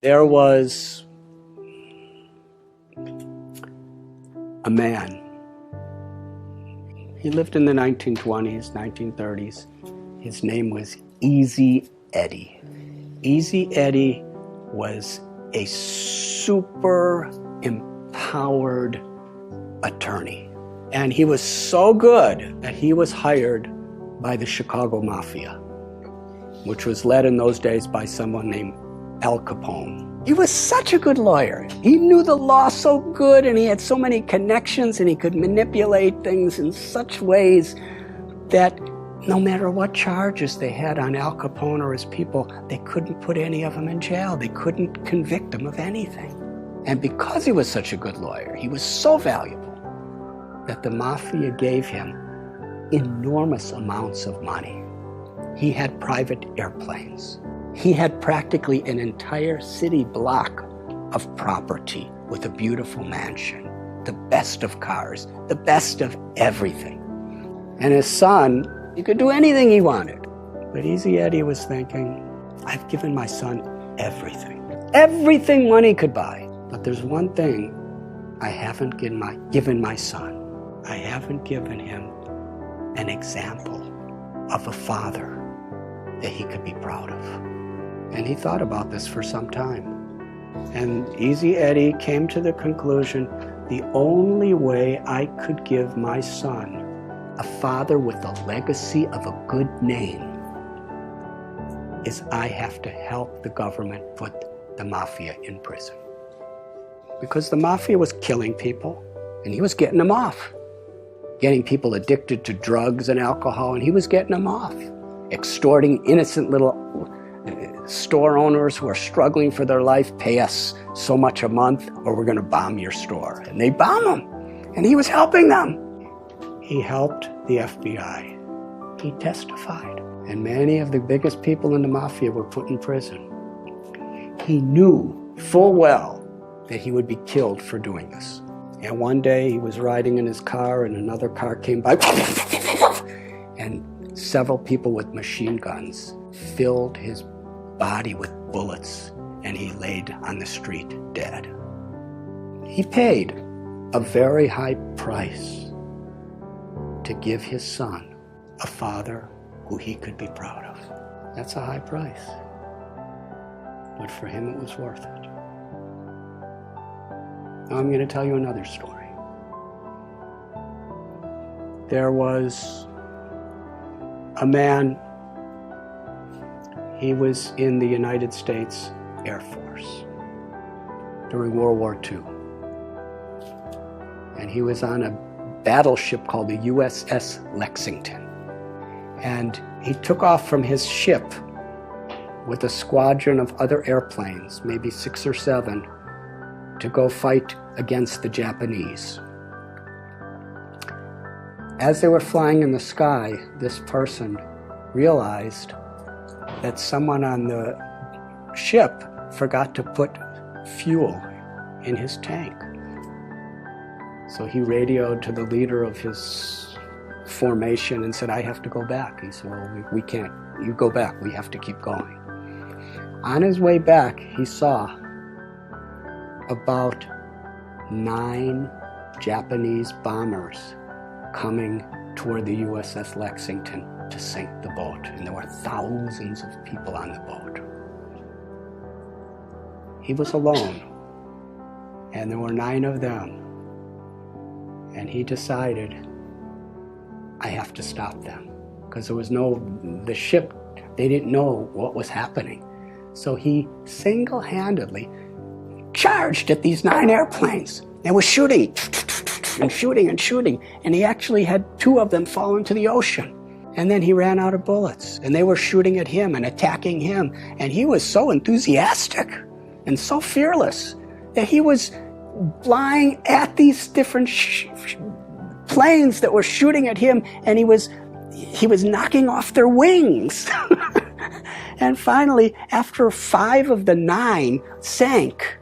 There was a man. He lived in the 1920s, 1930s. His name was Easy Eddie. Easy Eddie was a super empowered attorney. And he was so good that he was hired by the Chicago Mafia, which was led in those days by someone named Al Capone. He was such a good lawyer. He knew the law so good, and he had so many connections, and he could manipulate things in such ways that no matter what charges they had on Al Capone or his people, they couldn't put any of them in jail. They couldn't convict him of anything. And because he was such a good lawyer, he was so valuable that the Mafia gave him enormous amounts of money. He had private airplanes. He had practically an entire city block of property with a beautiful mansion, the best of cars, the best of everything. And his son, he could do anything he wanted. But Easy Eddie was thinking, I've given my son everything. Everything money could buy. But there's one thing I haven't given my son. I haven't given him an example of a father that he could be proud of. And he thought about this for some time. And Easy Eddie came to the conclusion, the only way I could give my son a father with a legacy of a good name is I have to help the government put the Mafia in prison. Because the Mafia was killing people, and he was getting them off. Getting people addicted to drugs and alcohol, and he was getting them off. Extorting innocent little store owners who are struggling for their life, pay us so much a month or we're going to bomb your store. And they bomb them, and he was helping them. He helped the FBI. He testified. And many of the biggest people in the Mafia were put in prison. He knew full well that he would be killed for doing this. And one day he was riding in his car and another car came by and several people with machine guns filled his body with bullets, and he laid on the street dead. He paid a very high price to give his son a father who he could be proud of. That's a high price, but for him it was worth it. Now I'm going to tell you another story. There was a man. He was in the United States Air Force during World War II. And he was on a battleship called the USS Lexington. And he took off from his ship with a squadron of other airplanes, maybe 6 or 7, to go fight against the Japanese. As they were flying in the sky, this person realized that someone on the ship forgot to put fuel in his tank. So he radioed to the leader of his formation and said, I have to go back. He said, well, we can't. You go back. We have to keep going. On his way back, he saw about 9 Japanese bombers coming toward the USS Lexington to sink the boat, and there were thousands of people on the boat. He was alone, and there were 9 of them, and he decided, I have to stop them, because there was the ship, they didn't know what was happening. So he single-handedly charged at these 9 airplanes and was shooting and shooting and shooting, and he actually had 2 of them fall into the ocean. And then he ran out of bullets, and they were shooting at him and attacking him, and he was so enthusiastic and so fearless that he was flying at these different planes that were shooting at him, and he was knocking off their wings. And finally, after 5 of the 9 sank,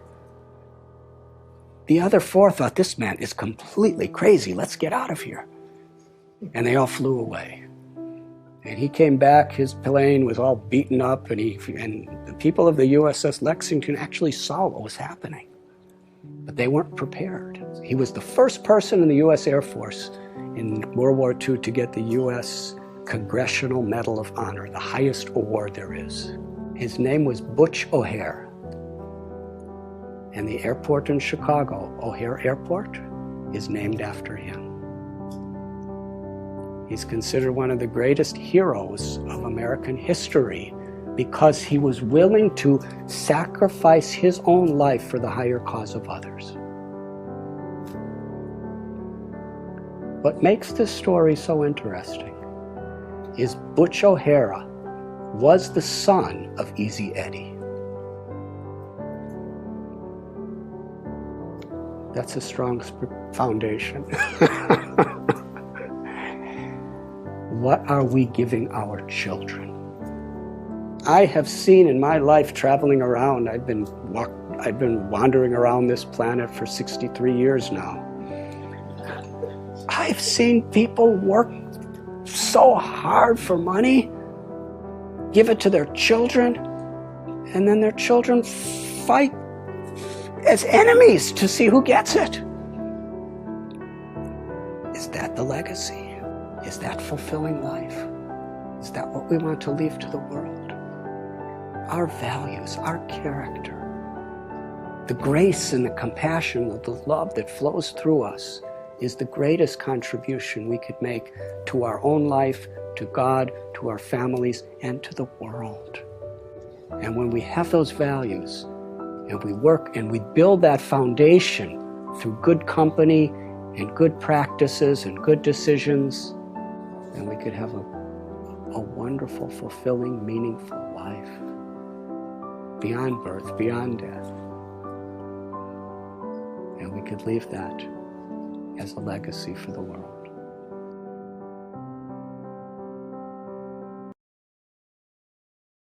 the other 4 thought, this man is completely crazy, let's get out of here. And they all flew away. And he came back, his plane was all beaten up, and the people of the USS Lexington actually saw what was happening. But they weren't prepared. He was the first person in the U.S. Air Force in World War II to get the U.S. Congressional Medal of Honor, the highest award there is. His name was Butch O'Hare. And the airport in Chicago, O'Hare Airport, is named after him. He's considered one of the greatest heroes of American history because he was willing to sacrifice his own life for the higher cause of others. What makes this story so interesting is Butch O'Hara was the son of Easy Eddie. That's a strong foundation. What are we giving our children? I have seen in my life traveling around, I've been wandering around this planet for 63 years now. I've seen people work so hard for money, give it to their children, and then their children fight as enemies to see who gets it. Is that the legacy? Is that fulfilling life? Is that what we want to leave to the world? Our values, our character, the grace and the compassion, the love that flows through us is the greatest contribution we could make to our own life, to God, to our families, and to the world. And when we have those values, and we work and we build that foundation through good company and good practices and good decisions, then we could have a wonderful, fulfilling, meaningful life beyond birth, beyond death. And we could leave that as a legacy for the world.